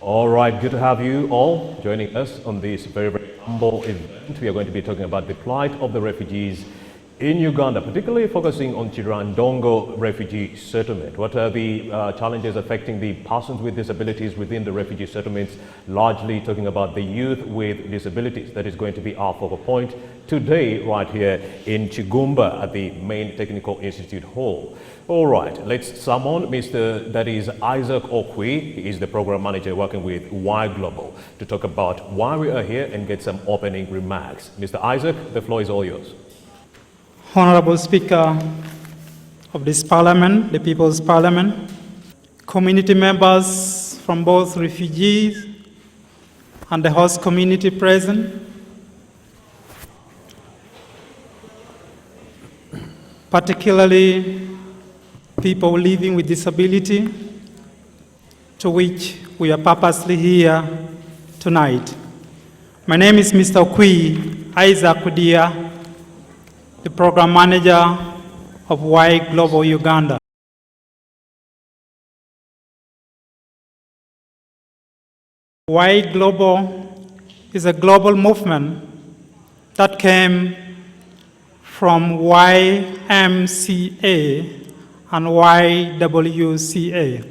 All right, good to have you all joining us on this very, very humble event. We are going to be talking about the plight of the refugees in Uganda, particularly focusing on Chirandongo refugee settlement. What are the challenges affecting the persons with disabilities within the refugee settlements, largely talking about the youth with disabilities? That is going to be our focal point today right here in Chigumba at the main Technical Institute Hall. All right, let's summon that is Isaac Okwi. He is the program manager working with Y Global to talk about why we are here and get some opening remarks. Mr. Isaac, the floor is all yours. Honorable Speaker of this Parliament, the People's Parliament, community members from both refugees and the host community present, particularly people living with disability, to which we are purposely here tonight. My name is Mr. Okwi, Isaac Kudia, the Program Manager of Y Global Uganda. Y Global is a global movement that came from YMCA and YWCA,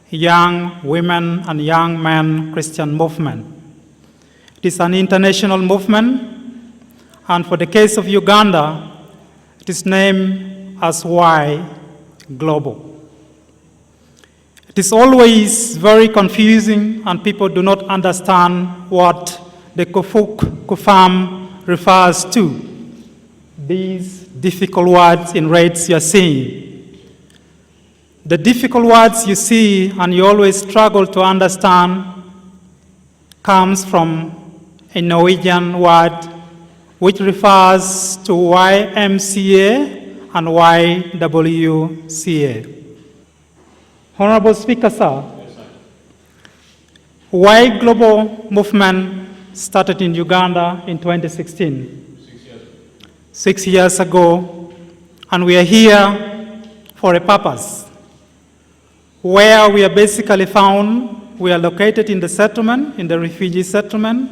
Young Women and Young Men Christian Movement. It is an international movement, and for the case of Uganda, it is named as Y Global. It is always very confusing, and people do not understand what the Kufam refers to. These difficult words in reds you are seeing. The difficult words you see and you always struggle to understand comes from a Norwegian word which refers to YMCA and YWCA. Honorable Speaker, sir, yes, sir. Y Global Movement started in Uganda in 2016. 6 years ago, and we are here for a purpose. Where we are basically found, we are located in the settlement, in the refugee settlement,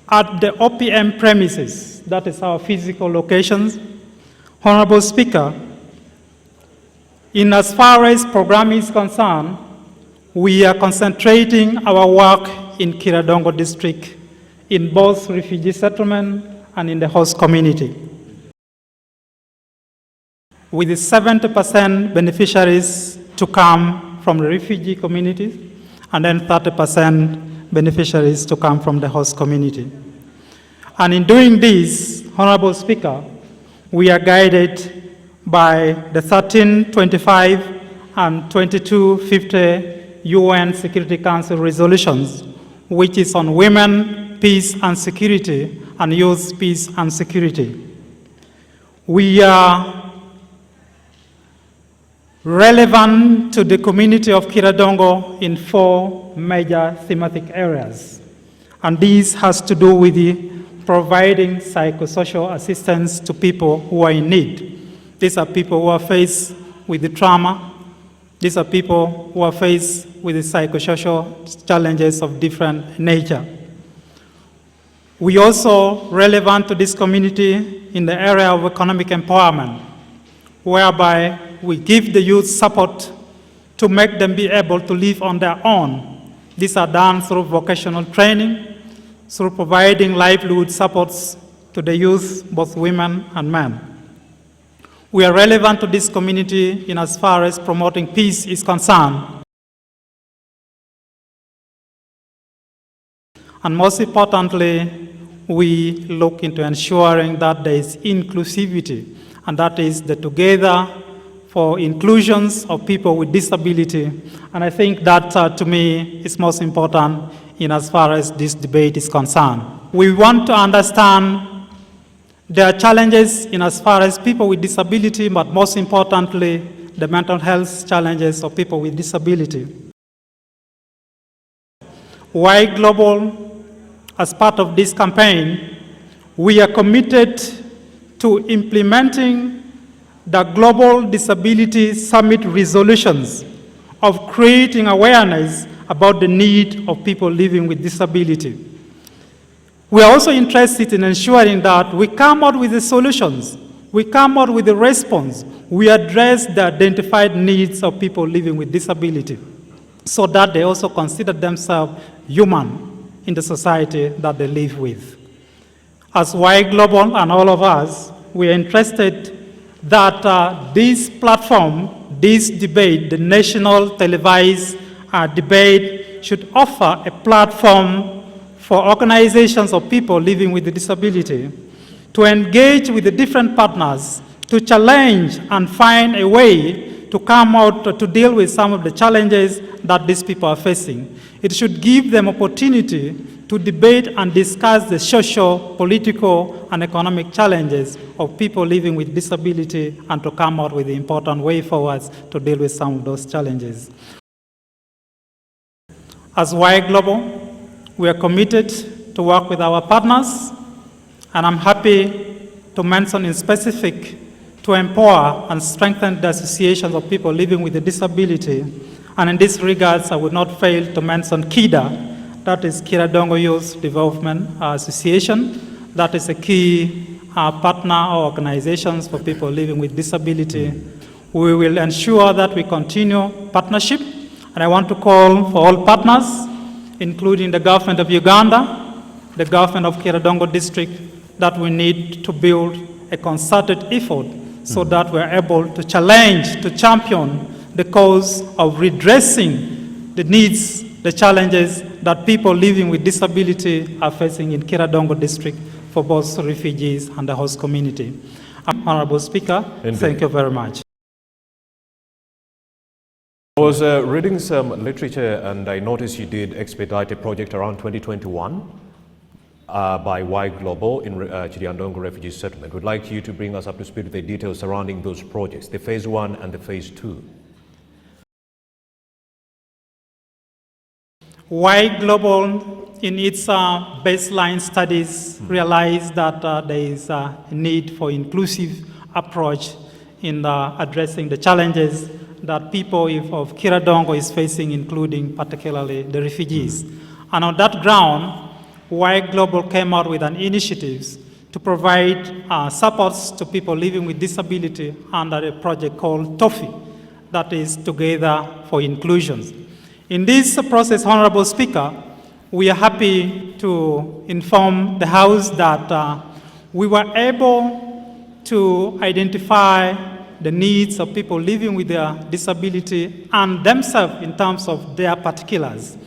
at the OPM premises. That is our physical locations. Honorable Speaker, in as far as program is concerned, we are concentrating our work in Chirandongo district, in both refugee settlement and in the host community, with 70% beneficiaries to come from the refugee communities, and then 30% beneficiaries to come from the host community. And in doing this, Honorable Speaker, we are guided by the 1325 and 2250 UN Security Council resolutions, which is on women, peace and security, and youth, peace and security. We are relevant to the community of Chirandongo in 4 major thematic areas. And this has to do with providing psychosocial assistance to people who are in need. These are people who are faced with the trauma. These are people who are faced with the psychosocial challenges of different nature. We also relevant to this community in the area of economic empowerment, whereby we give the youth support to make them be able to live on their own. These are done through vocational training, through providing livelihood supports to the youth, both women and men. We are relevant to this community in as far as promoting peace is concerned. And most importantly, we look into ensuring that there is inclusivity, and that is the together for inclusions of people with disability. And I think that, to me, is most important in as far as this debate is concerned. We want to understand there are challenges in as far as people with disability, but most importantly, the mental health challenges of people with disability. Y Global, as part of this campaign, we are committed to implementing the Global Disability Summit resolutions of creating awareness about the need of people living with disability. We are also interested in ensuring that we come out with the solutions, we come out with the response, we address the identified needs of people living with disability, so that they also consider themselves human in the society that they live with. As Y Global and all of us, we are interested that this platform, this debate, the national televised debate, should offer a platform for organizations of people living with a disability to engage with the different partners, to challenge and find a way to come out to deal with some of the challenges that these people are facing. It should give them opportunity to debate and discuss the social, political, and economic challenges of people living with disability and to come out with the important way forward to deal with some of those challenges. As Y Global, we are committed to work with our partners, and I'm happy to mention in specific to empower and strengthen the associations of people living with a disability. And in this regards, I would not fail to mention KIDA, that is Kiradongo Youth Development Association. That is a key partner or organizations for people living with disability. We will ensure that we continue partnership, and I want to call for all partners, including the government of Uganda, the government of Kiradongo district, that we need to build a concerted effort so that we're able to challenge, to champion the cause of redressing the needs, the challenges that people living with disability are facing in Kiradongo district for both refugees and the host community. Honorable Speaker, thank you very much. I was reading some literature and I noticed you did expedite a project around 2021 by Y Global in Chiriandongo Refugee Settlement. We'd like you to bring us up to speed with the details surrounding those projects, the phase 1 and the phase 2. Y Global, in its baseline studies, realized that there is a need for inclusive approach in addressing the challenges that people of Kiradongo is facing, including particularly the refugees. And on that ground, Y Global came out with an initiative to provide supports to people living with disability under a project called TOFI, that is Together for Inclusion. In this process, Honorable Speaker, we are happy to inform the House that we were able to identify the needs of people living with their disability and themselves in terms of their particulars.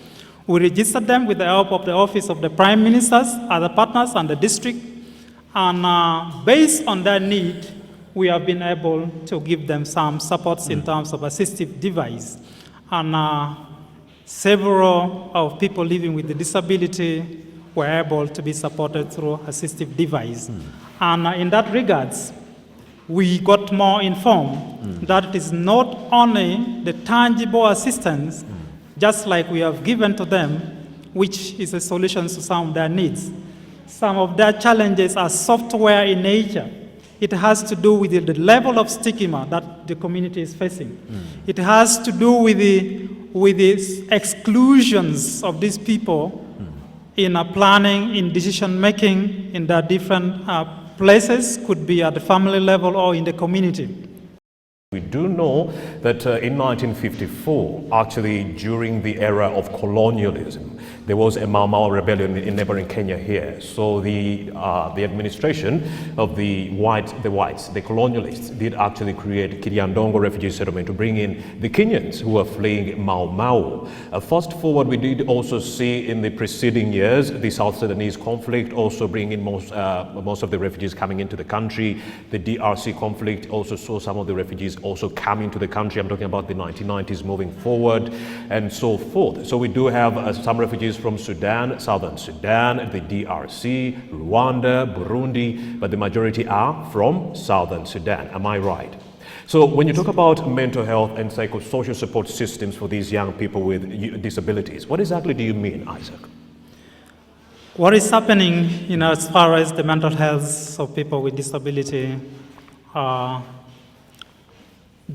We registered them with the help of the Office of the Prime Ministers, other partners, and the district. And based on their need, we have been able to give them some supports in terms of assistive device. And several of people living with the disability were able to be supported through assistive device. And in that regards, we got more informed that it is not only the tangible assistance, just like we have given to them, which is a solution to some of their needs. Some of their challenges are software in nature. It has to do with the level of stigma that the community is facing. It has to do with the exclusions of these people in planning, in decision making, in their different places, could be at the family level or in the community. We do know that in 1954, actually during the era of colonialism, there was a Mau Mau rebellion in neighboring Kenya here. So the administration of the whites, the colonialists, did actually create Kiriandongo refugee settlement to bring in the Kenyans who were fleeing Mau Mau. Fast forward, we did also see in the preceding years the South Sudanese conflict also bringing most of the refugees coming into the country. The DRC conflict also saw some of the refugees also coming to the country. I'm talking about the 1990s moving forward and so forth. So we do have some refugees from Sudan, Southern Sudan, the DRC, Rwanda, Burundi, but the majority are from Southern Sudan. Am I right? So when you talk about mental health and psychosocial support systems for these young people with disabilities, what exactly do you mean, Isaac? What is happening, as far as the mental health of people with disability,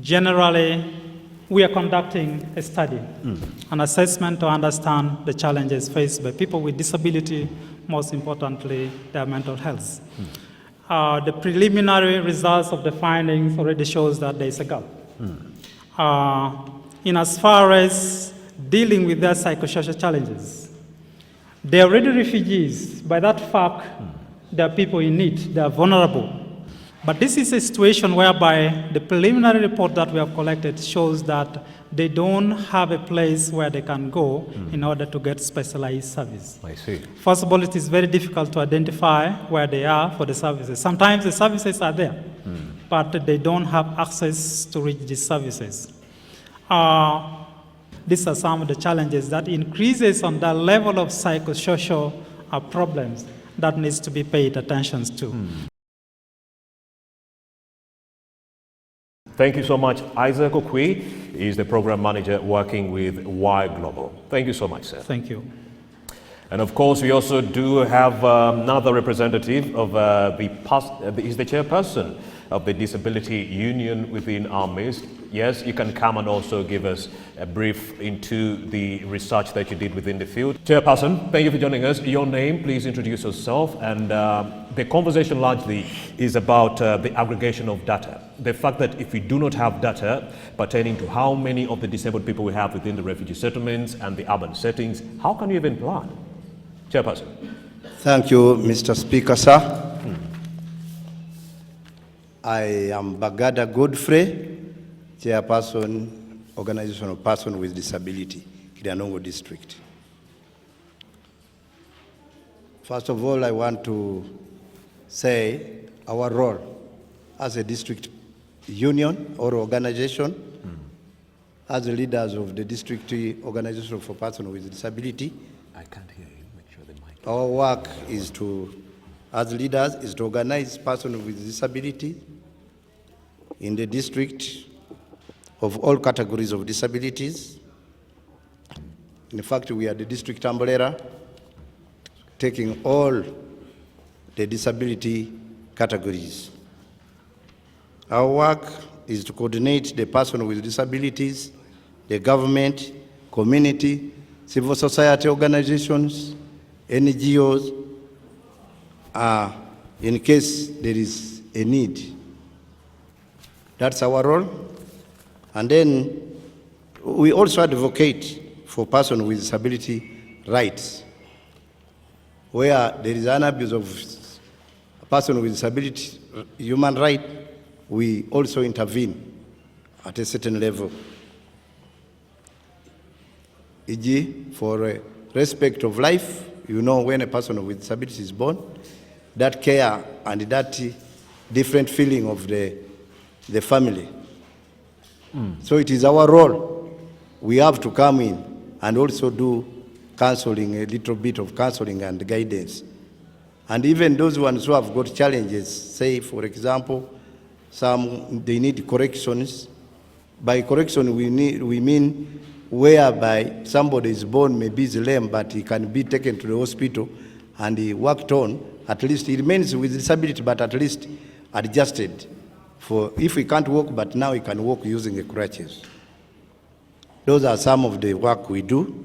generally we are conducting a study, an assessment to understand the challenges faced by people with disability, most importantly, their mental health. The preliminary results of the findings already shows that there is a gap. In as far as dealing with their psychosocial challenges, they are already refugees. By that fact, they are people in need, they are vulnerable. But this is a situation whereby the preliminary report that we have collected shows that they don't have a place where they can go in order to get specialized service. I see. First of all, it is very difficult to identify where they are for the services. Sometimes the services are there, but they don't have access to reach these services. These are some of the challenges that increases on the level of psychosocial problems that needs to be paid attention to. Thank you so much. Isaac Okwi is the program manager working with Y Global. Thank you so much, sir. Thank you. And of course, we also do have another representative of he's the chairperson of the Disability Union within our midst. Yes, you can come and also give us a brief into the research that you did within the field. Chairperson, thank you for joining us. Your name, please introduce yourself. And the conversation largely is about the aggregation of data. The fact that if we do not have data pertaining to how many of the disabled people we have within the refugee settlements and the urban settings, how can you even plan? Chairperson. Thank you, Mr. Speaker, sir. I am Bagada Godfrey, Chairperson, Organization of Persons with Disability, Kiranongo District. First of all, I want to say our role as a district union or organization, as the leaders of the district organization for persons with disability. I can't hear you. Make sure the mic. Our work is as leaders, is to organize persons with disability in the district of all categories of disabilities. In fact, we are the district umbrella, taking all the disability categories. Our work is to coordinate the person with disabilities, the government, community, civil society organizations, NGOs, in case there is a need. That's our role. And then we also advocate for persons with disability rights. Where there is an abuse of a person with disability human right, we also intervene at a certain level. E.g., for respect of life, you know, when a person with disability is born, that care and that different feeling of the family. So it is our role. We have to come in and also do counseling, a little bit of counseling and guidance. And even those ones who have got challenges, say, for example, they need corrections. By correction, we mean whereby somebody is born, maybe is lame, but he can be taken to the hospital and he worked on, at least he remains with disability, but at least adjusted. For if he can't walk, but now he can walk using the crutches. Those are some of the work we do.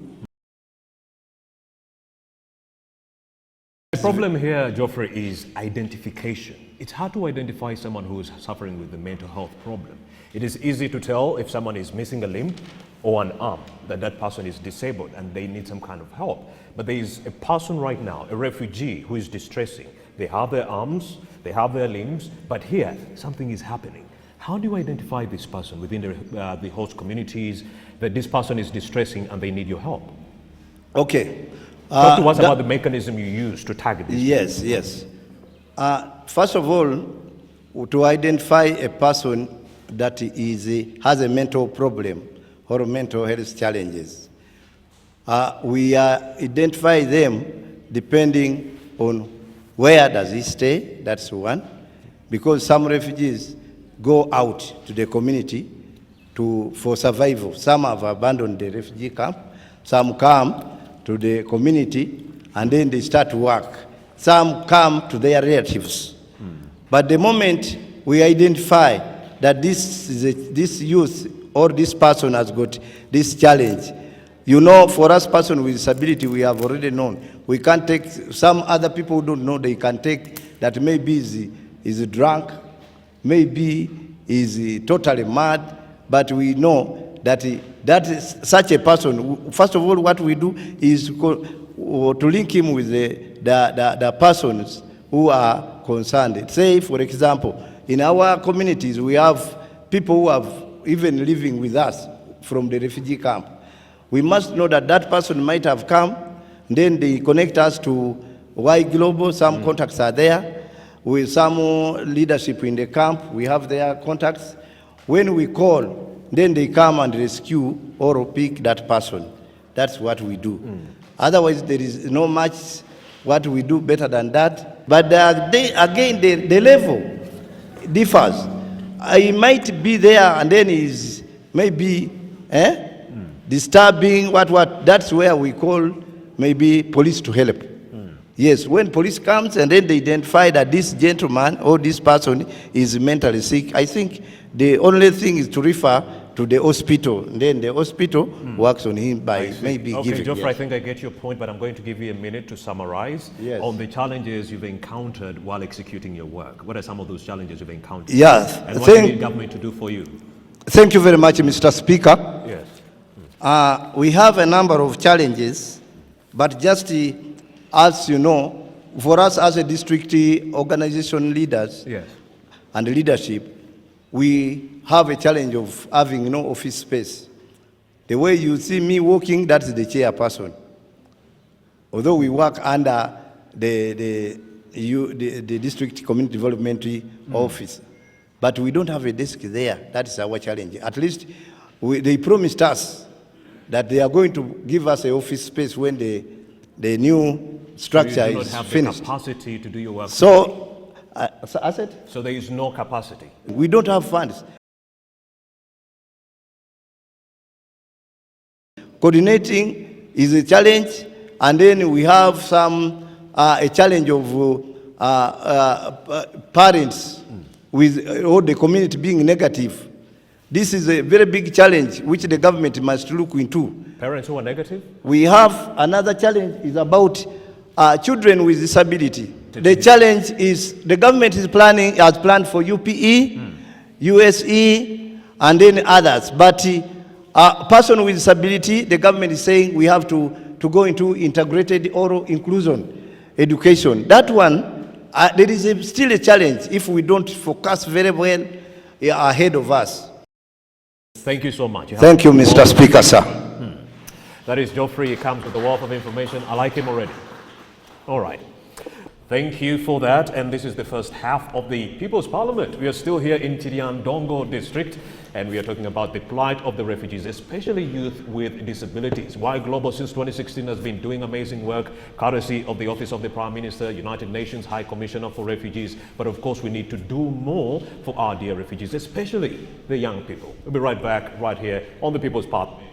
The problem here, Geoffrey, is identification. It's hard to identify someone who is suffering with a mental health problem. It is easy to tell if someone is missing a limb or an arm, that person is disabled and they need some kind of help. But there is a person right now, a refugee, who is distressing. They have their arms, they have their limbs, but here something is happening. How do you identify this person within the host communities, that this person is distressing and they need your help? Okay. Talk to us about the mechanism you use to target this. Yes. First of all, to identify a person that has a mental problem or mental health challenges, we identify them depending on where does he stay. That's one, because some refugees go out to the community for survival. Some have abandoned the refugee camp, some come to the community and then they start to work. Some come to their relatives. But the moment we identify that this youth or this person has got this challenge. You know, for us person with disability, we have already known. We can't take, some other people who don't know, they can take that maybe is drunk, maybe is totally mad, but we know that that is such a person. First of all, what we do is to link him with the persons who are concerned. Say, for example, in our communities, we have people who have even living with us from the refugee camp. We must know that that person might have come, then they connect us to Y Global, some contacts are there. With some leadership in the camp, we have their contacts. When we call, then they come and rescue or pick that person. That's what we do. Otherwise, there is no much what we do better than that. But again, the level differs. I might be there and then is maybe disturbing, what. That's where we call maybe police to help. Yes, when police comes and then they identify that this gentleman or this person is mentally sick, I think the only thing is to refer to the hospital. And then the hospital works on him by maybe giving. Okay, Geoffrey, yes. I think I get your point, but I'm going to give you a minute to summarize on the challenges you've encountered while executing your work. What are some of those challenges you've encountered? Yes. And what do you need government to do for you? Thank you very much, Mr. Speaker. Yes. We have a number of challenges, but just as you know, for us as a district organization leaders and leadership, we have a challenge of having no office space. The way you see me walking, that's the chairperson. Although we work under the district community development office, but we don't have a desk there. That is our challenge. At least they promised us that they are going to give us an office space when the new structure so you do not is have finished. The capacity to do your work. So there is no capacity. We don't have funds. Coordinating is a challenge, and then we have a challenge of parents with all the community being negative. This is a very big challenge which the government must look into. Parents who are negative? We have another challenge is about children with disability. The challenge is the government has planned for UPE, USE, and then others. But a person with disability, the government is saying we have to go into integrated oral inclusion education. That one, there is still a challenge if we don't focus very well ahead of us. Thank you so much. Thank you, Mr. Speaker, sir. That is Geoffrey. He comes with a wealth of information. I like him already. All right. Thank you for that. And this is the first half of the People's Parliament. We are still here in Chiriandongo district, and we are talking about the plight of the refugees, especially youth with disabilities. Y Global since 2016 has been doing amazing work, courtesy of the Office of the Prime Minister, United Nations High Commissioner for Refugees. But of course, we need to do more for our dear refugees, especially the young people. We'll be right back right here on the People's Parliament.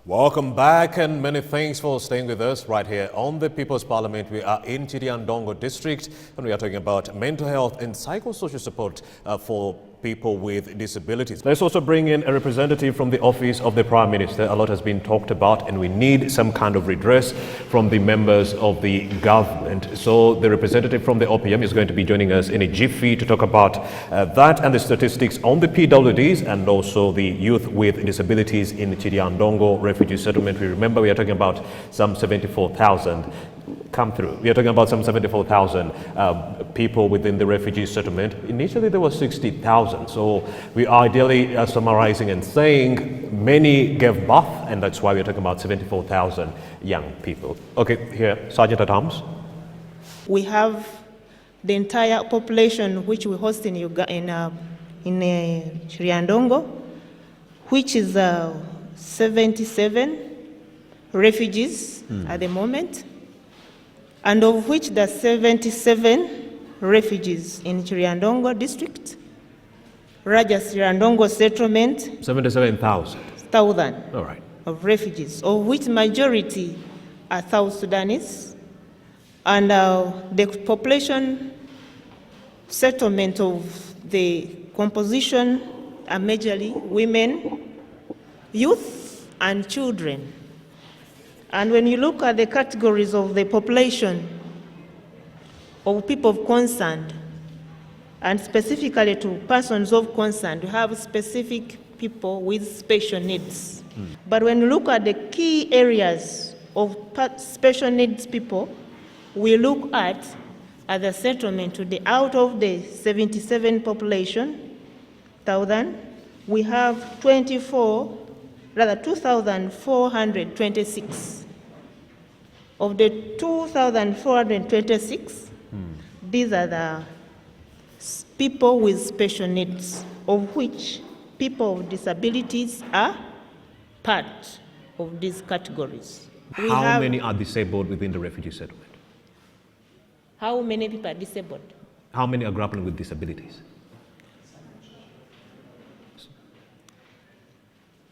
Welcome back, and many thanks for staying with us right here on the People's Parliament. We are in Chiriandongo district, and we are talking about mental health and psychosocial support for people with disabilities. Let's also bring in a representative from the Office of the Prime Minister. A lot has been talked about, and we need some kind of redress from the members of the government. So the representative from the OPM is going to be joining us in a jiffy to talk about that and the statistics on the PWDs and also the youth with disabilities in Chiriandongo refugee settlement. We remember we are talking about some 74,000 come through. We are talking about some 74,000 people within the refugee settlement. Initially, there were 60,000. So we are ideally summarizing and saying many gave birth, and that's why we're talking about 74,000 young people. Okay, here, Sergeant at Arms. We have the entire population which we host in Chiriandongo, which is 77 refugees at the moment, and of which there are 77 refugees in Chiriandongo district, Rajas Chiriandongo settlement. 77,000. All right. Of refugees, of which majority are South Sudanese, and the population settlement of the composition are majorly women, youth, and children. And when you look at the categories of the population of people of concern, and specifically to persons of concern, we have specific people with special needs. But when you look at the key areas of special needs people, we look at the settlement to the out of the 77 population, 1,000, we have 2,426. Of the 2,426, these are the people with special needs, of which people with disabilities are part of these categories. How many are disabled within the refugee settlement? How many people are disabled? How many are grappling with disabilities?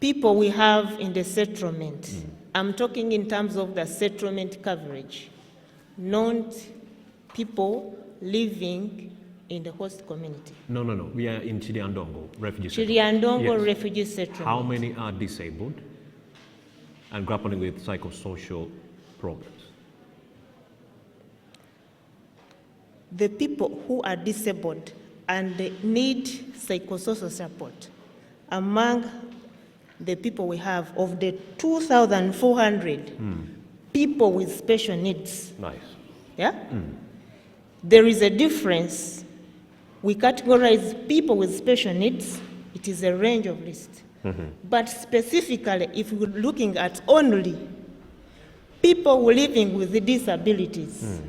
People we have in the settlement. I'm talking in terms of the settlement coverage, not people living in the host community. No. We are in Chiriandongo refugee settlement. Chiriandongo Yes. refugee settlement. How many are disabled and grappling with psychosocial problems? The people who are disabled and they need psychosocial support, among the people we have, of the 2,400 people with special needs, Nice. yeah? There is a difference. We categorize people with special needs, it is a range of lists. But specifically, if we're looking at only people living with disabilities,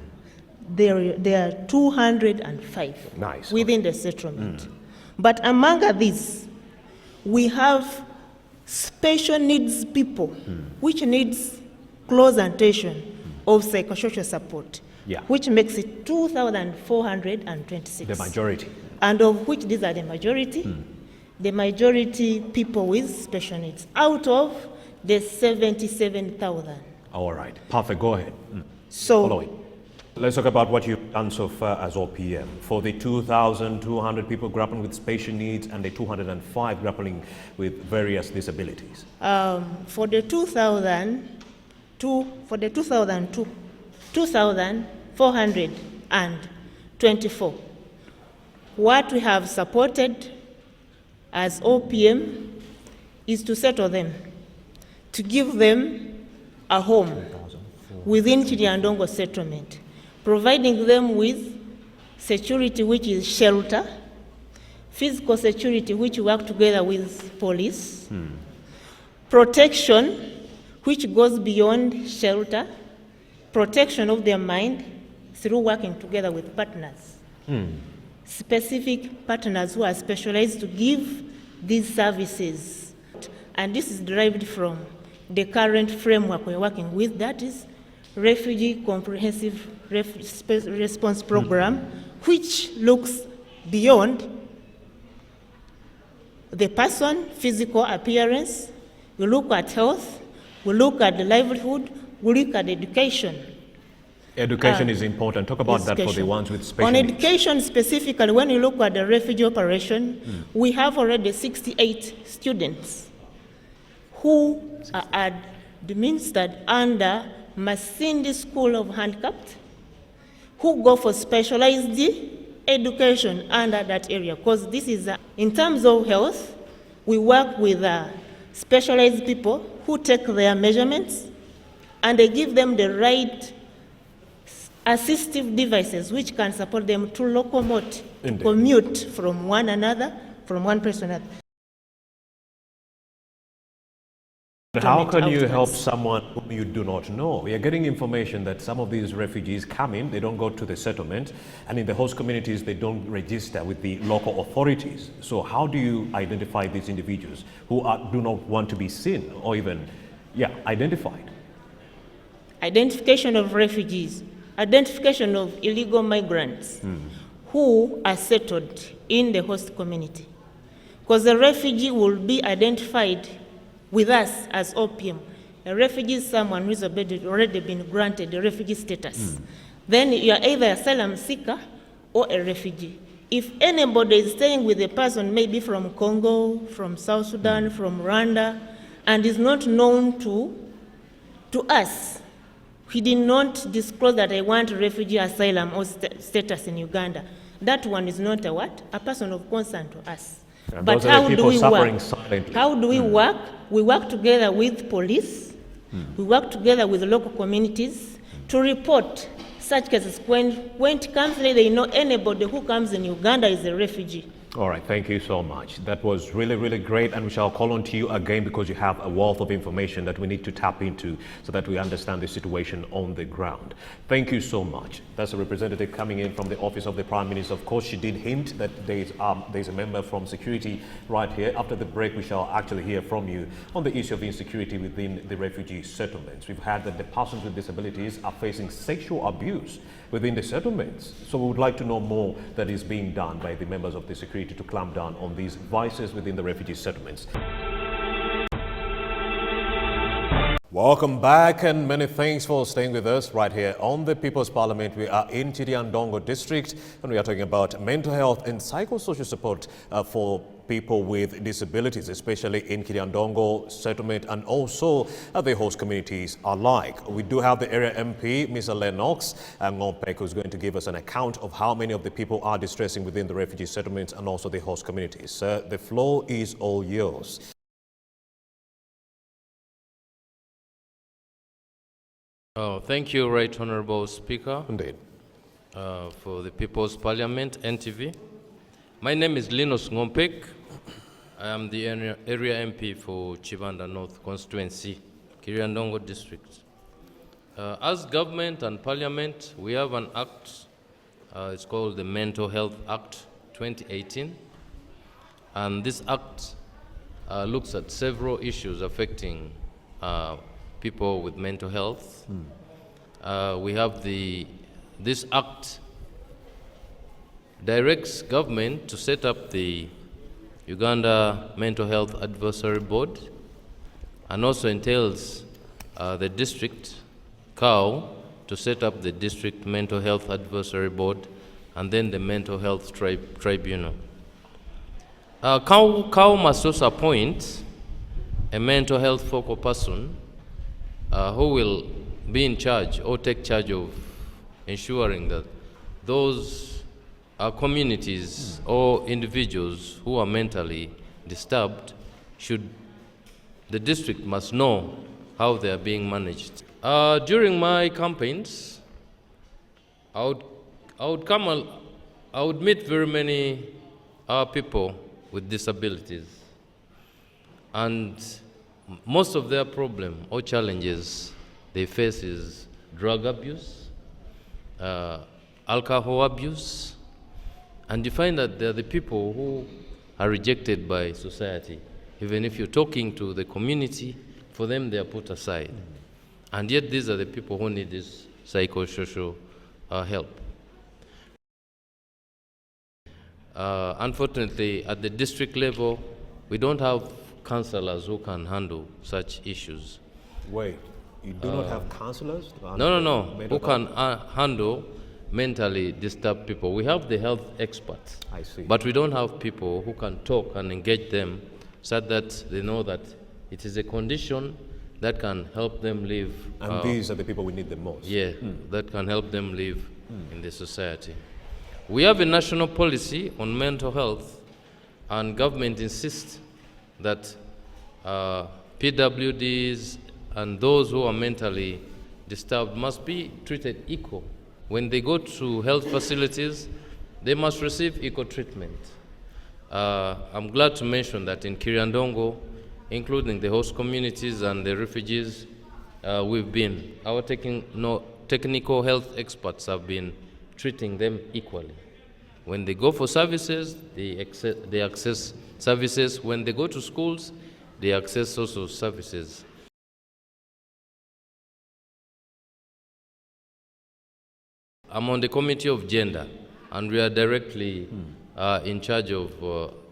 there are 205 Nice. within the settlement. But among these, we have special needs people, which needs close attention of psychosocial support, Yeah. which makes it 2,426. The majority. And of which these are the majority, the majority people with special needs, out of the 77,000. All right. Perfect. Go ahead. So Following. Let's talk about what you've done so far as OPM. For the 2,200 people grappling with special needs and the 205 grappling with various disabilities. for the 2,424, what we have supported as OPM is to settle them, to give them a home within Chiriandongo settlement, providing them with security, which is shelter, physical security, which work together with police, protection, which goes beyond shelter, protection of their mind through working together with partners, specific partners who are specialized to give these services. And this is derived from the current framework we're working with, that is Refugee Comprehensive Response Program, which looks beyond the person, physical appearance. We look at health, we look at the livelihood, we look at education. Education is important. Talk about that for the Education. ones with special On needs. education specifically, when you look at the refugee operation, we have already 68 students who are administered under Masindi School of Handicapped, who go for specialized education under that area. Because this is, in terms of health, we work with specialized people who take their measurements and they give them the right assistive devices which can support them to locomote, to Indeed. commute from one another, from one person to another. But how can you outcomes. help someone whom you do not know? We are getting information that some of these refugees come in, they don't go to the settlement, and in the host communities, they don't register with the local authorities. So how do you identify these individuals who do not want to be seen or even, identified? Identification of refugees, identification of illegal migrants who are settled in the host community. Because the refugee will be identified with us as OPM. A refugee is someone who's already been granted a refugee status. Then you are either an asylum seeker or a refugee. if anybody is staying with a person maybe from Congo, from South Sudan, from Rwanda, and is not known to us, he did not disclose that I want refugee asylum or status in Uganda, that one is not a what? A person of concern to us. And but those are how the do people we suffering work? silently. How do we work? We work together with police, we work together with local communities to report such cases. When it comes there, they know anybody who comes in Uganda is a refugee. All right, thank you so much. That was really, really great, and we shall call on to you again because you have a wealth of information that we need to tap into so that we understand the situation on the ground. Thank you so much. That's a representative coming in from the Office of the Prime Minister. Of course, she did hint that there's a member from security right here. After the break, we shall actually hear from you on the issue of insecurity within the refugee settlements. We've heard that the persons with disabilities are facing sexual abuse within the settlements. So we would like to know more that is being done by the members of the security to clamp down on these vices within the refugee settlements. Welcome back, and many thanks for staying with us right here on the People's Parliament. We are in Chiriandongo district, and we are talking about mental health and psychosocial support for people with disabilities, especially in Chiriandongo settlement and also the host communities alike. We do have the area MP, Mr. Lennox Ngompek, who's going to give us an account of how many of the people are distressing within the refugee settlements and also the host communities. Sir, the floor is all yours. Oh, thank you, Right Honorable Speaker. Indeed. For the People's Parliament, NTV. My name is Linus Ngompek. I am the area MP for Chibanda North Constituency, Chiriandongo District. As government and Parliament, we have an act. It's called the Mental Health Act 2018. And this act looks at several issues affecting people with mental health. We have this act directs government to set up the Uganda Mental Health Advisory Board, and also entails the district, COW, to set up the district mental health advisory board, and then the mental health tribunal. COW must also appoint a mental health focal person who will be in charge or take charge of ensuring that those communities or individuals who are mentally disturbed, the district must know how they are being managed. During my campaigns, I would meet very many people with disabilities, and most of their problem or challenges they face is drug abuse, alcohol abuse, and you find that they're the people who are rejected by society. Even if you're talking to the community, for them they are put aside. And yet these are the people who need this psychosocial help. Unfortunately, at the district level, we don't have counselors who can handle such issues. Wait, you do not have counselors? No. Who can handle mentally disturbed people. We have the health experts. I see. But we don't have people who can talk and engage them so that they know that it is a condition that can help them live. And these are the people we need the most. Yeah, that can help them live in the society. We have a national policy on mental health, and government insists that PWDs and those who are mentally disturbed must be treated equal. When they go to health facilities, they must receive equal treatment. I'm glad to mention that in Chiriandongo, including the host communities and the refugees, our technical health experts have been treating them equally. When they go for services, they access services. When they go to schools, they access also services. I'm on the Committee of Gender, and we are directly in charge of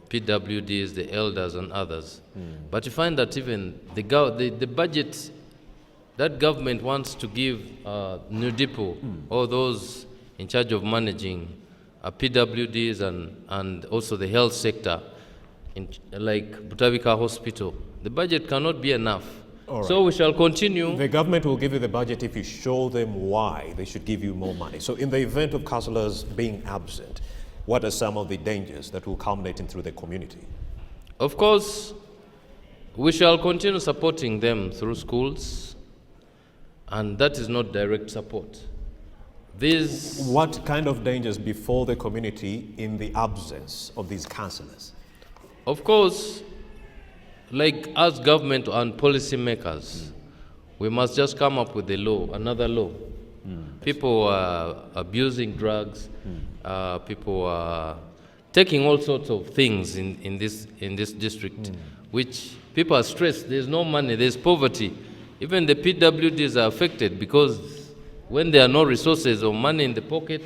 PWDs, the elders, and others. But you find that even the budget that government wants to give NUDIPO, or those in charge of managing PWDs and also the health sector, like Butavika Hospital. The budget cannot be enough. All right. So we shall continue. The government will give you the budget if you show them why they should give you more money. So in the event of councillors being absent, what are some of the dangers that will culminate through the community? Of course, we shall continue supporting them through schools, and that is not direct support. What kind of dangers befall the community in the absence of these councillors? Of course, like as government and policy makers, we must just come up with a law, another law. People are abusing drugs, people are taking all sorts of things in this district, which people are stressed. There's no money, there's poverty. Even the PWDs are affected because when there are no resources or money in the pocket,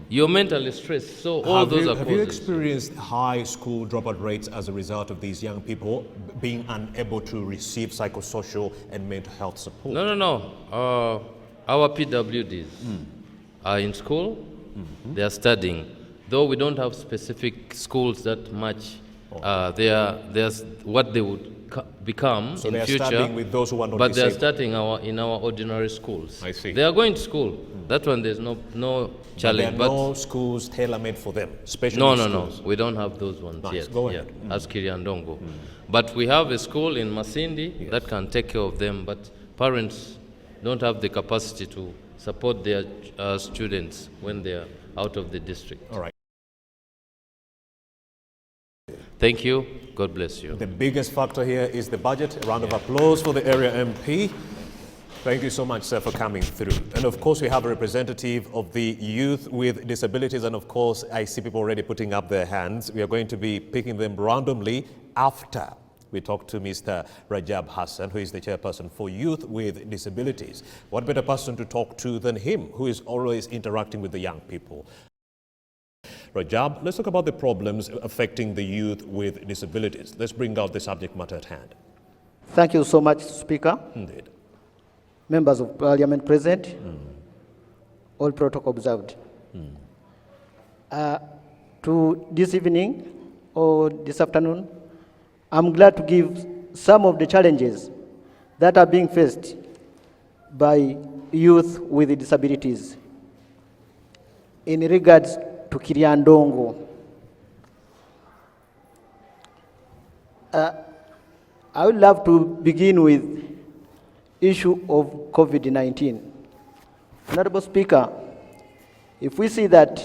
you're mentally stressed. So all those are causes. Have you experienced high school dropout rates as a result of these young people being unable to receive psychosocial and mental health support? No. Our PWDs are in school, they are studying. Though we don't have specific schools that much, they are what they would become so in they are future. studying with those who are not but they are disabled. starting in our ordinary schools. I see. They are going to school. That one there's no challenge. There are no schools tailor-made for them, special No. schools. We don't have those ones Nice. yet. Go ahead. As Kiriandongo. But we have a school in Masindi that can take care of them, but parents don't have the capacity to support their students when they are out of the district. All right. Thank you. God bless you. The biggest factor here is the budget. A round of applause for the area MP. Thank you so much, sir, for coming through. And of course, we have a representative of the youth with disabilities. And of course, I see people already putting up their hands. We are going to be picking them randomly after we talk to Mr. Rajab Hassan, who is the chairperson for youth with disabilities. What better person to talk to than him, who is always interacting with the young people? Rajab, let's talk about the problems affecting the youth with disabilities. Let's bring out the subject matter at hand. Thank you so much, Speaker. Indeed. Members of Parliament present, all protocol observed. To this evening or this afternoon, I'm glad to give some of the challenges that are being faced by youth with disabilities in regards to Kiriandongo. I would love to begin with issue of COVID-19. Honorable Speaker, if we see that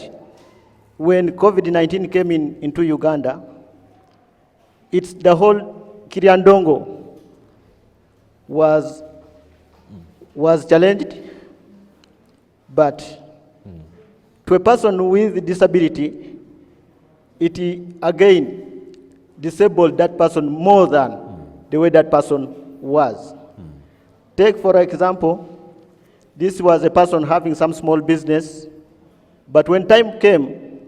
when COVID-19 came into Uganda, it's the whole Kiriandongo was challenged, but to a person with disability, it again disabled that person more than the way that person was. Take, for example, this was a person having some small business, but when time came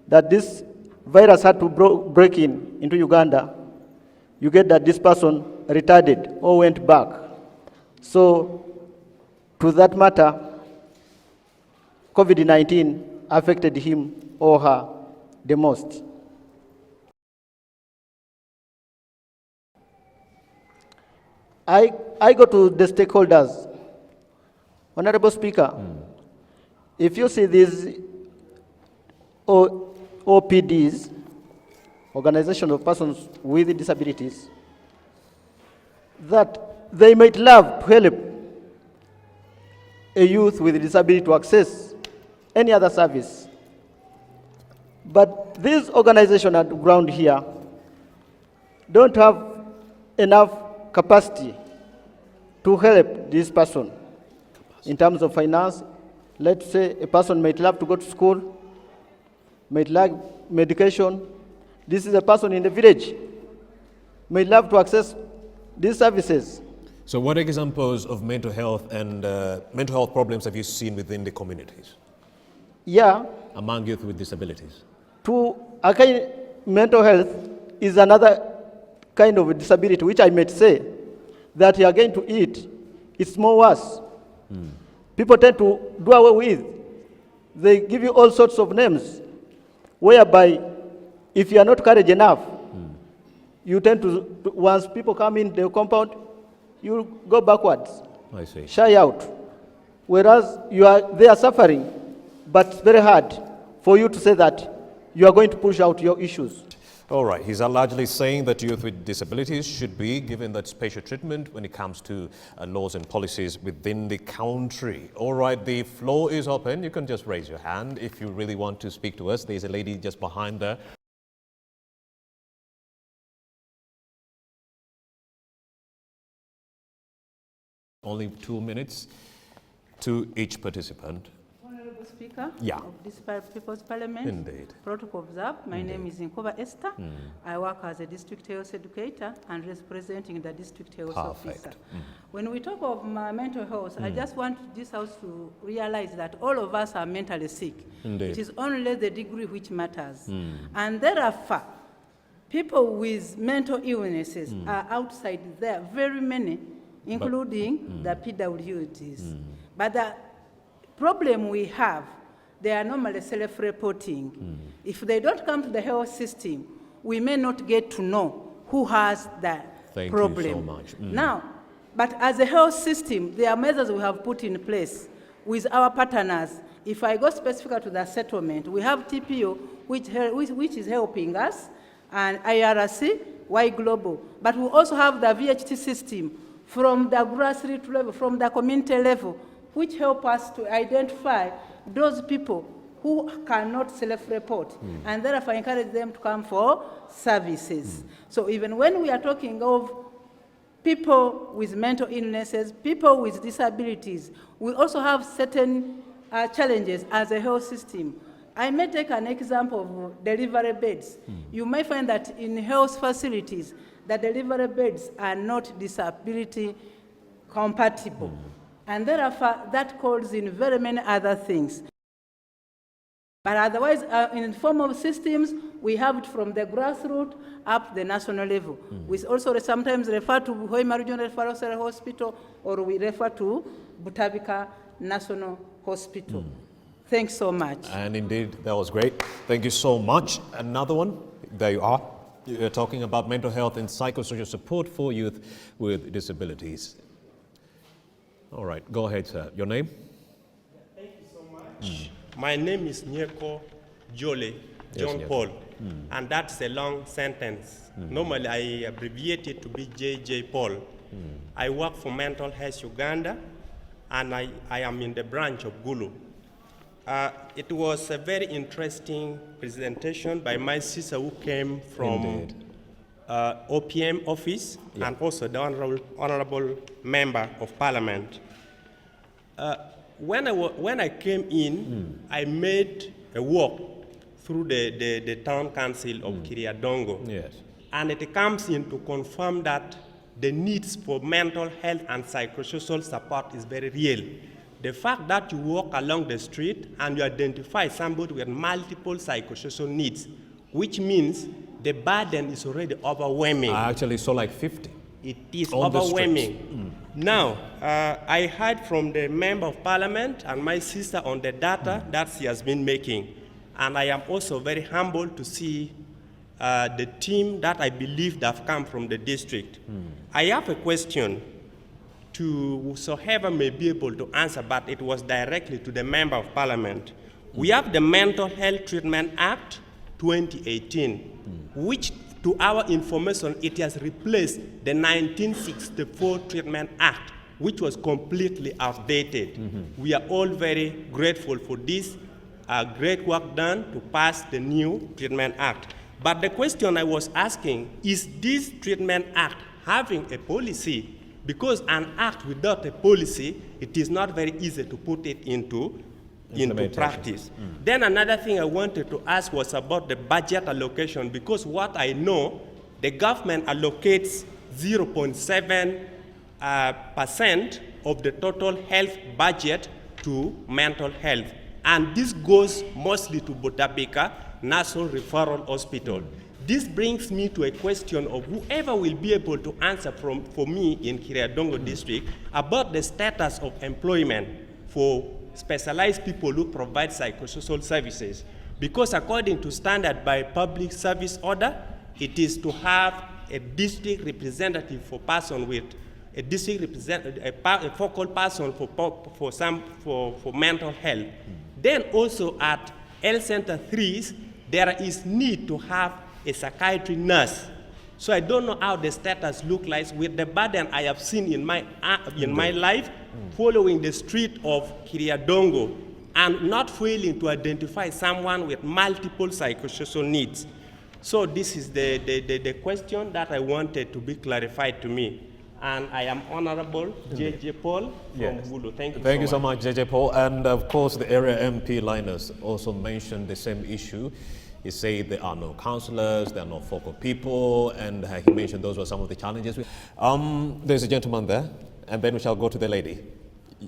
that this virus had to break into Uganda, you get that this person retarded or went back. So, to that matter, COVID-19 affected him or her the most. I go to the stakeholders. Honorable Speaker, if you see these OPDs, Organization of Persons with Disabilities, that they might love to help a youth with disability to access any other service. But this organization at the ground here don't have enough capacity to help this person in terms of finance. Let's say a person might love to go to school, might like medication. This is a person in the village, might love to access these services. So what examples of mental health and mental health problems have you seen within the communities? Yeah. Among youth with disabilities? Mental health is another kind of a disability, which I might say that you are going to eat, it's more worse. People tend to do away with. They give you all sorts of names. whereby if you are not courage enough, you tend to, once people come in the compound, you go backwards, I see. shy out. Whereas they are suffering, but it's very hard for you to say that you are going to push out your issues. All right, he's largely saying that youth with disabilities should be given that special treatment when it comes to laws and policies within the country. All right, the floor is open. You can just raise your hand if you really want to speak to us. There's a lady just behind there. Only 2 minutes to each participant. Honorable Speaker Yeah. of this People's Parliament, Indeed. Protocol observed. My name is Nkoba Esther. I work as a district health educator and representing the district health officer. When we talk of mental health, I just want this house to realize that all of us are mentally sick. Indeed. It is only the degree which matters. And therefore, people with mental illnesses are outside there, very many, including the PWDs. But the problem we have, they are normally self-reporting. If they don't come to the health system, we may not get to know who has the problem. Thank you so much. Now, but as a health system, there are measures we have put in place with our partners. If I go specifically to the settlement, we have TPO, which is helping us, and IRC, Y Global. But we also have the VHT system from the grassroots level, from the community level, which help us to identify those people who cannot self-report, and therefore encourage them to come for services. So even when we are talking of people with mental illnesses, people with disabilities, we also have certain challenges as a health system. I may take an example of delivery beds. You may find that in health facilities, the delivery beds are not disability compatible. And therefore, that calls in very many other things. But otherwise, in the form of systems, we have it from the grassroots up the national level. We also sometimes refer to Hoima Regional Referral Hospital, or we refer to Butabika National Hospital. Thanks so much. And indeed, that was great. Thank you so much. Another one, there you are. You're talking about mental health and psychosocial support for youth with disabilities. All right, go ahead, sir. Your name? Thank you so much. My name is Nyeko Jole John Nyeko. Paul, and that's a long sentence. Normally, I abbreviate it to be JJ Paul. I work for Mental Health Uganda, and I am in the branch of Gulu. It was a very interesting presentation by my sister who came from OPM office, and also the honorable member of parliament. When I came in, I made a walk through the town council of Kiriadongo. Yes. And it comes in to confirm that the needs for mental health and psychosocial support is very real. The fact that you walk along the street and you identify somebody with multiple psychosocial needs, which means the burden is already overwhelming. I actually saw like 50. It is on the overwhelming. Now, I heard from the member of parliament and my sister on the data that she has been making. And I am also very humbled to see the team that I believe that have come from the district. I have a question to whosoever may be able to answer, but it was directly to the member of parliament. We have the Mental Health Treatment Act 2018, which to our information, it has replaced the 1964 Treatment Act, which was completely outdated. We are all very grateful for this great work done to pass the new Treatment Act. But the question I was asking, is this Treatment Act having a policy? Because an act without a policy, it is not very easy to put it into practice. Then another thing I wanted to ask was about the budget allocation, because what I know, the government allocates 0.7% of the total health budget to mental health. And this goes mostly to Butabika National Referral Hospital. This brings me to a question of whoever will be able to answer for me in Kiriadongo district about the status of employment for specialized people who provide psychosocial services. because according to standard by public service order, it is to have a district representative for person with a district representative, a focal person for mental health. Then also at Health Center 3s, there is need to have a psychiatry nurse. So I don't know how the status look like with the burden I have seen in my life, following the street of Kiriadongo and not failing to identify someone with multiple psychosocial needs. So this is the question that I wanted to be clarified to me. And I am Honorable J.J. Paul from Bulu. Thank you. Thank you so much, J.J. Paul. And of course, the area MP Linus also mentioned the same issue. He said there are no counselors, there are no focal people, and he mentioned those were some of the challenges. There's a gentleman there, and then we shall go to the lady.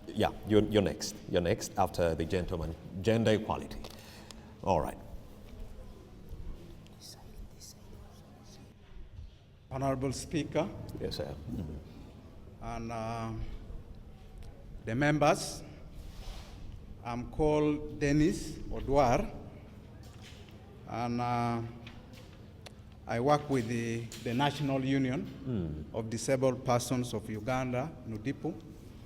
Yeah, you're next. You're next after the gentleman. Gender equality. All right. Honorable Speaker. Yes, sir. And the members, I'm called Dennis Odwar, and I work with the National Union of Disabled Persons of Uganda, NUDIPU.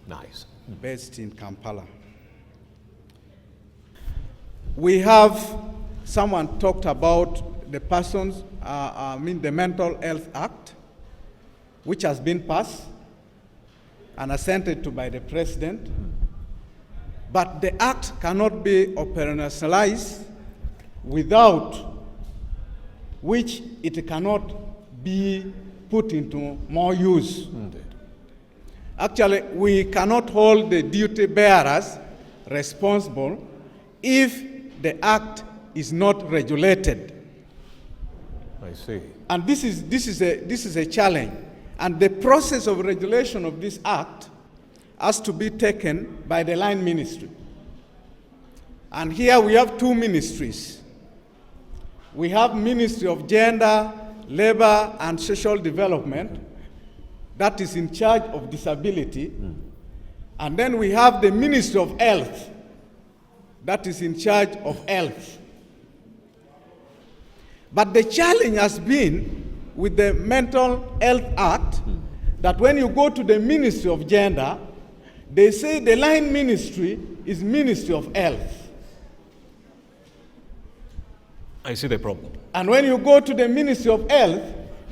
Nice. Based in Kampala. We have, someone talked about the persons, the Mental Health Act, which has been passed and assented to by the President. But the act cannot be operationalized without which it cannot be put into more use. Indeed. Actually, we cannot hold the duty bearers responsible if the act is not regulated. I see. And this is a challenge. And the process of regulation of this act has to be taken by the line ministry. And here we have two ministries. We have Ministry of Gender, Labor, and Social Development that is in charge of disability. And then we have the Ministry of Health that is in charge of health. But the challenge has been with the Mental Health Act that when you go to the Ministry of Gender, they say the line ministry is Ministry of Health. I see the problem. And when you go to the Ministry of Health,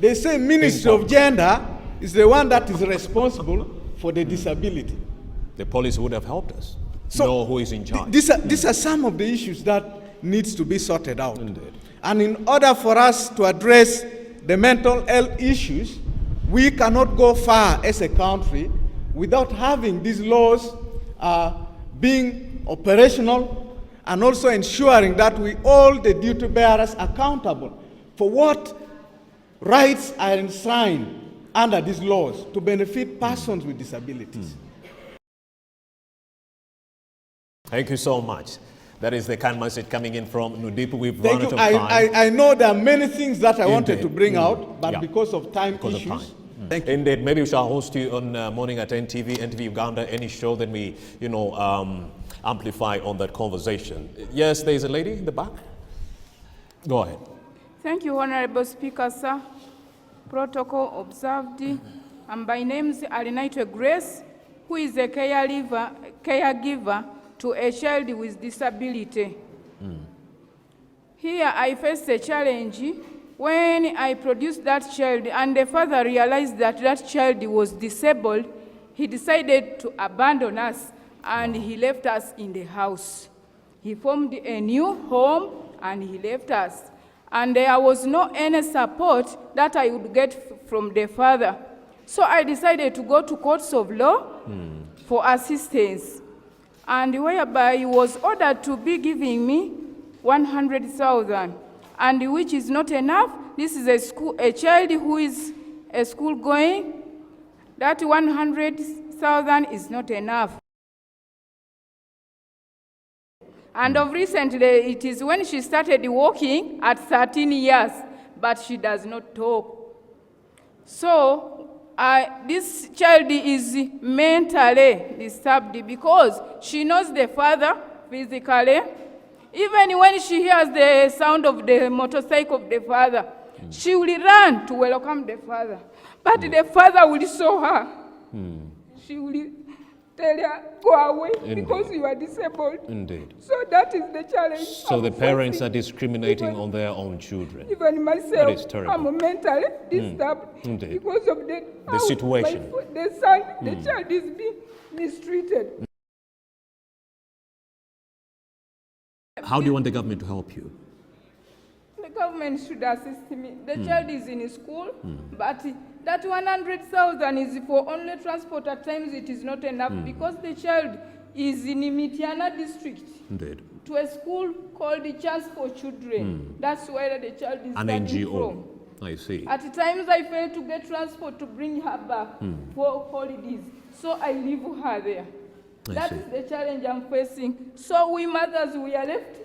they say Ministry of Gender is the one that is responsible for the disability. The police would have helped us So know who is in charge. These are some of the issues that needs to be sorted out. Indeed. And in order for us to address the mental health issues, we cannot go far as a country without having these laws being operational and also ensuring that we hold the duty bearers accountable for what rights are enshrined under these laws to benefit persons with disabilities. Thank you so much. That is the kind message coming in from NUDIPU. We've Thank run you. out of time. I know there are many things that I wanted Indeed. to bring out, but Yeah. because of time Because of issues, time. thank you. Indeed, maybe we shall host you on morning at NTV Uganda, any show, then we, amplify on that conversation. Yes, there is a lady in the back. Go ahead. Thank you, Honorable Speaker, sir. Protocol observed. And by name is Alinaitwe Grace, who is a caregiver to a child with disability. Here I faced a challenge when I produced that child and the father realized that that child was disabled. He decided to abandon us and he left us in the house. He formed a new home and he left us. And there was no any support that I would get from the father. So I decided to go to courts of law for assistance. And whereby he was ordered to be giving me 100,000, and which is not enough. This is a child who is a school going. That 100,000 is not enough. And of recently, it is when she started walking at 13 years, but she does not talk. So this child is mentally disturbed because she knows the father physically. Even when she hears the sound of the motorcycle of the father, she will run to welcome the father. But the father will saw her. She will tell her, go away because you are disabled. Indeed. So that is the challenge. So the parents are discriminating on their own children. Even That is myself, terrible. I'm mentally disturbed Indeed. because of the situation. The son, the child is being mistreated. How do you want the government to help you? The government should assist me. The child is in school, but that 100,000 is for only transport. At times it is not enough because the child is in Mitiana district Indeed. to a school called the Chance for Children. That's where the child is An studying NGO. from. I see. At times I fail to get transport to bring her back for holidays, so I leave her there. That see. is the challenge I'm facing. So we mothers, we are left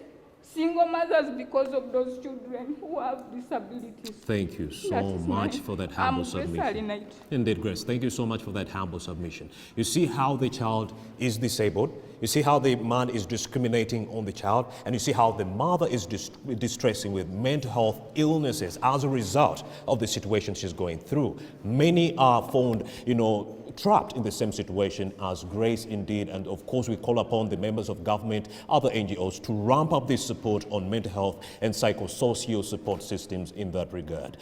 single mothers because of those children who have disabilities. Thank you so That is much mine. for that humble I'm submission. Grace. Indeed, Grace, thank you so much for that humble submission. You see how the child is disabled, you see how the man is discriminating on the child, and you see how the mother is distressing with mental health illnesses as a result of the situation she's going through. Many are found, trapped in the same situation as Grace indeed, and of course we call upon the members of government, other NGOs to ramp up this support on mental health and psychosocial support systems in that regard.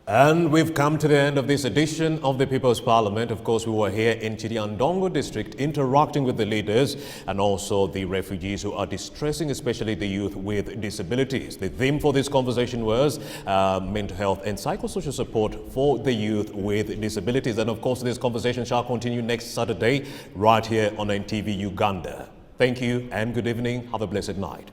And we've come to the end of this edition of the People's Parliament. Of course, we were here in Chiriandongo district interacting with the leaders and also the refugees who are distressing, especially the youth with disabilities. The theme for this conversation was mental health and psychosocial support for the youth with disabilities. And of course, this conversation shall continue next Saturday right here on NTV Uganda. Thank you and good evening. Have a blessed night.